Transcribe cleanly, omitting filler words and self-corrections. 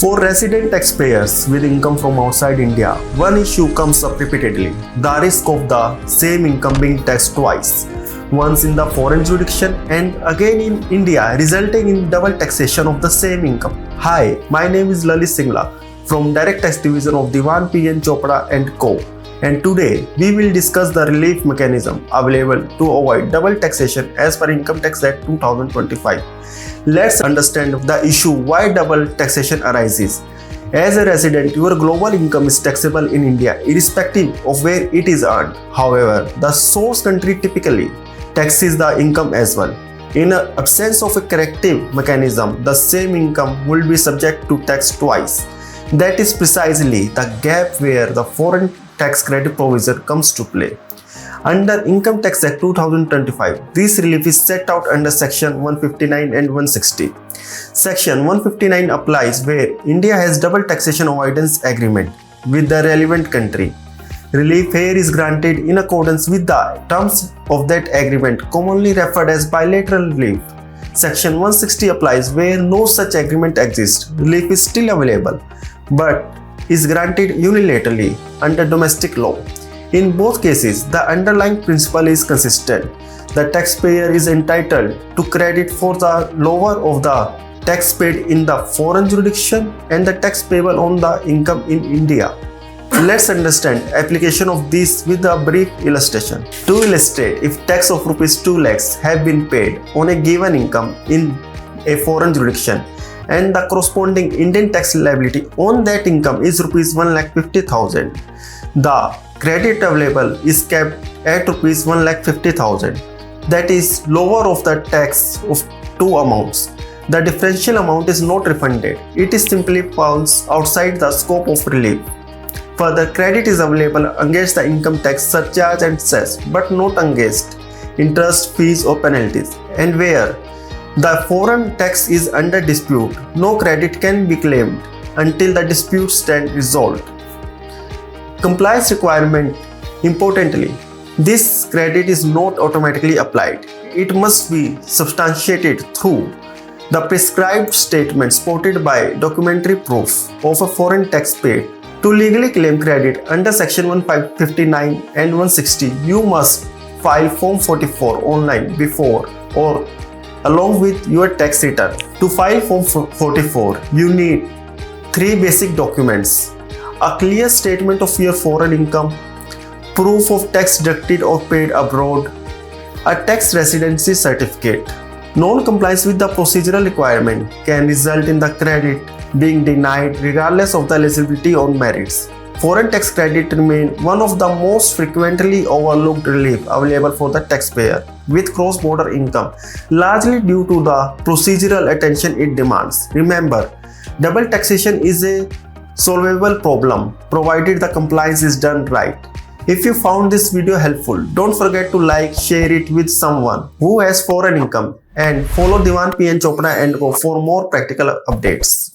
For resident taxpayers with income from outside India, one issue comes up repeatedly: the risk of the same income being taxed twice, once in the foreign jurisdiction and again in India, resulting in double taxation of the same income. Hi, my name is Lalit Singla from Direct Tax Division of Dewan, Chopra and Co. And today we will discuss the relief mechanism available to avoid double taxation as per Income Tax Act 2025. Let's understand the issue why double taxation arises. As a resident, your global income is taxable in India irrespective of where it is earned. However, the source country typically taxes the income as well. In the absence of a corrective mechanism, the same income will be subject to tax twice. That is precisely the gap where the foreign tax credit provision comes to play. Under Income Tax Act 2025, this relief is set out under Section 159 and 160. Section 159 applies where India has double taxation avoidance agreement with the relevant country. Relief here is granted in accordance with the terms of that agreement, commonly referred as bilateral relief. Section 160 applies where no such agreement exists. Relief is still available, but is granted unilaterally under domestic law. In both cases, the underlying principle is consistent. The taxpayer is entitled to credit for the lower of the tax paid in the foreign jurisdiction and the tax payable on the income in India. Let's understand application of this with a brief illustration. To illustrate, if tax of rupees 2 lakhs have been paid on a given income in a foreign jurisdiction and the corresponding Indian tax liability on that income is rupees 1,50,000, the credit available is kept at rupees 1,50,000. That is lower of the tax of two amounts. The differential amount is not refunded. It is simply falls outside the scope of relief. Further, credit is available against the income tax surcharge and cess, but not against interest, fees or penalties. And where the foreign tax is under dispute, no credit can be claimed until the dispute stands resolved. Compliance requirement. Importantly, this credit is not automatically applied. It must be substantiated through the prescribed statement supported by documentary proof of a foreign tax paid. To legally claim credit under Section 159 and 160, you must file Form 44 online before or along with your tax return. To file Form 44, you need three basic documents: a clear statement of your foreign income, proof of tax deducted or paid abroad, a tax residency certificate. Non-compliance with the procedural requirement can result in the credit being denied regardless of the eligibility or merits. Foreign tax credit remains one of the most frequently overlooked relief available for the taxpayer with cross-border income, largely due to the procedural attention it demands. Remember, double taxation is a solvable problem provided the compliance is done right. If you found this video helpful, don't forget to like, share it with someone who has foreign income, and follow Dewan, Chopra and Co for more practical updates.